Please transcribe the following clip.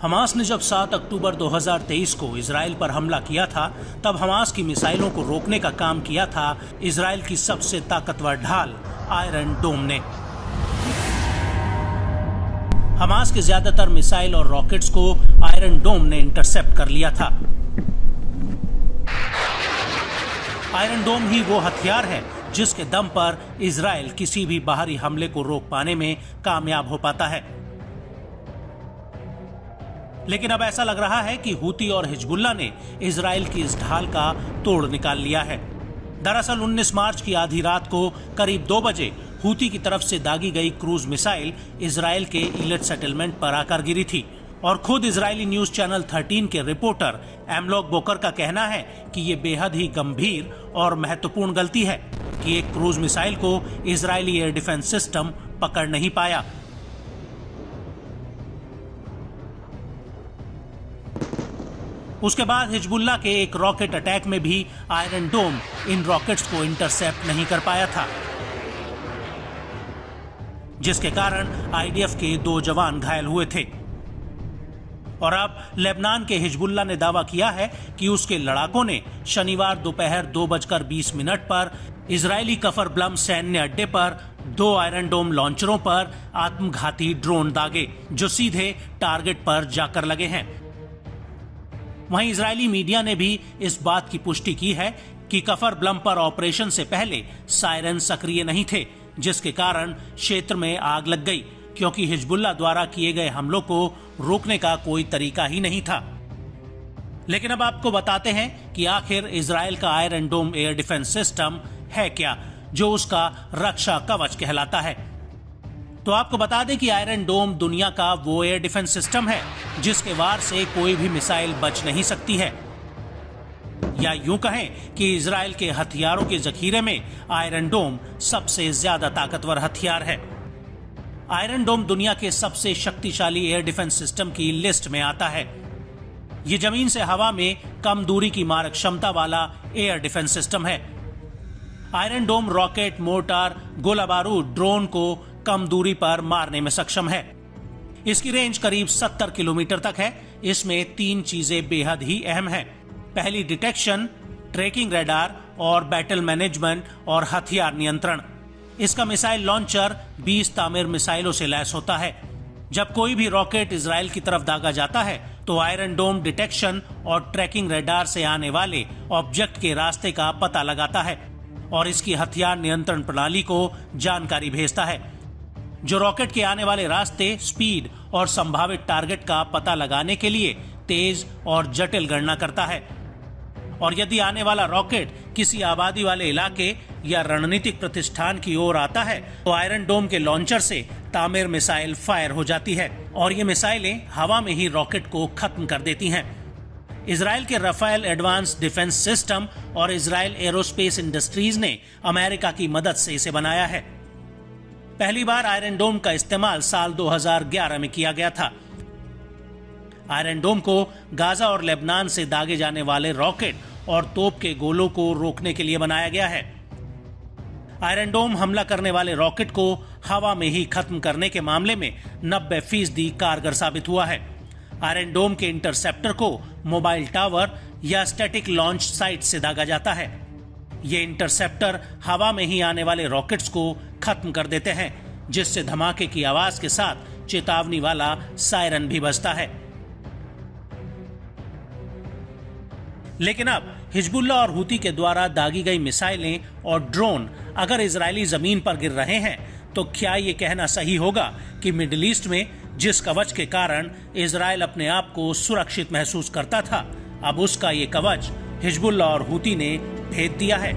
Hamas ने जब 7 अक्टूबर 2023 को इजराइल पर हमला किया था, तब हमास की मिसाइलों को रोकने का काम किया था इजराइल की सबसे ताकतवर ढाल आयरन डोम ने। हमास के ज्यादातर मिसाइल और रॉकेट्स को आयरन डोम ने इंटरसेप्ट कर लिया था। आयरन डोम ही वो हथियार है जिसके दम पर इजराइल किसी भी बाहरी हमले को रोक पाने में कामयाब हो पाता है। लेकिन अब ऐसा लग रहा है कि हूती और हिजबुल्लाह ने इजराइल की इस ढाल का तोड़ निकाल लिया है। दरअसल 19 मार्च की आधी रात को करीब 2 बजे हूती की तरफ से दागी गई क्रूज मिसाइल इजराइल के इलेट सेटलमेंट पर आकर गिरी थी और खुद इजरायली न्यूज चैनल 13 के रिपोर्टर एमलॉक बोकर का कहना है कि ये बेहद ही गंभीर और महत्वपूर्ण गलती है कि एक क्रूज मिसाइल को इजरायली एयर डिफेंस सिस्टम पकड़ नहीं पाया। उसके बाद हिजबुल्लाह के एक रॉकेट अटैक में भी आयरन डोम इन रॉकेट्स को इंटरसेप्ट नहीं कर पाया था, जिसके कारण आईडीएफ के 2 जवान घायल हुए थे। और अब लेबनान के हिजबुल्लाह ने दावा किया है कि उसके लड़ाकों ने शनिवार दोपहर 2:20 पर इजरायली कफर ब्लम सैन्य अड्डे पर 2 आयरन डोम लॉन्चरों पर आत्मघाती ड्रोन दागे, जो सीधे टारगेट पर जाकर लगे हैं। वहीं इजरायली मीडिया ने भी इस बात की पुष्टि की है कि कफर ब्लम पर ऑपरेशन से पहले सायरन सक्रिय नहीं थे, जिसके कारण क्षेत्र में आग लग गई, क्योंकि हिजबुल्लाह द्वारा किए गए हमलों को रोकने का कोई तरीका ही नहीं था। लेकिन अब आपको बताते हैं कि आखिर इजराइल का आयरन डोम एयर डिफेंस सिस्टम है क्या, जो उसका रक्षा कवच कहलाता है। तो आपको बता दें कि आयरन डोम दुनिया का वो एयर डिफेंस सिस्टम है जिसके वार से कोई भी मिसाइल बच नहीं सकती है, या यूं कहें कि इजराइल के हथियारों के जखीरे में आयरन डोम सबसे ज्यादा ताकतवर हथियार है। आयरन डोम दुनिया के सबसे शक्तिशाली एयर डिफेंस सिस्टम की लिस्ट में आता है। ये जमीन से हवा में कम दूरी की मारक क्षमता वाला एयर डिफेंस सिस्टम है। आयरन डोम रॉकेट, मोर्टार, गोला बारूद, ड्रोन को कम दूरी पर मारने में सक्षम है। इसकी रेंज करीब 70 किलोमीटर तक है। इसमें 3 चीजें बेहद ही अहम हैं। पहली डिटेक्शन, ट्रैकिंग रडार और बैटल मैनेजमेंट और हथियार नियंत्रण। इसका मिसाइल लॉन्चर 20 तामीर मिसाइलों से लैस होता है। जब कोई भी रॉकेट इजराइल की तरफ दागा जाता है तो आयरन डोम डिटेक्शन और ट्रैकिंग रडार से आने वाले ऑब्जेक्ट के रास्ते का पता लगाता है और इसकी हथियार नियंत्रण प्रणाली को जानकारी भेजता है, जो रॉकेट के आने वाले रास्ते, स्पीड और संभावित टारगेट का पता लगाने के लिए तेज और जटिल गणना करता है। और यदि आने वाला रॉकेट किसी आबादी वाले इलाके या रणनीतिक प्रतिष्ठान की ओर आता है तो आयरन डोम के लॉन्चर से तामीर मिसाइल फायर हो जाती है और ये मिसाइलें हवा में ही रॉकेट को खत्म कर देती हैं। इजराइल के राफेल एडवांस डिफेंस सिस्टम और इजराइल एरोस्पेस इंडस्ट्रीज ने अमेरिका की मदद से इसे बनाया है। पहली बार आयरन डोम का इस्तेमाल साल 2011 में किया गया था। आयरन डोम को गाजा और लेबनान से दागे जाने वाले रॉकेट और तोप के गोलों को रोकने के लिए बनाया गया है। आयरन डोम हमला करने वाले रॉकेट को हवा में ही खत्म करने के मामले में 90% कारगर साबित हुआ है। आयरन डोम के इंटरसेप्टर को मोबाइल टावर या स्टैटिक लॉन्च साइट से दागा जाता है। ये इंटरसेप्टर हवा में ही आने वाले रॉकेट्स को खत्म कर देते हैं, जिससे धमाके की आवाज के साथ चेतावनी वाला सायरन भी बजता है। लेकिन अब हिजबुल्लाह और हूती के द्वारा दागी गई मिसाइलें और ड्रोन अगर इजरायली जमीन पर गिर रहे हैं तो क्या ये कहना सही होगा कि मिडिल ईस्ट में जिस कवच के कारण इजराइल अपने आप को सुरक्षित महसूस करता था, अब उसका ये कवच हिजबुल्लाह और हूती ने भेद दिया है।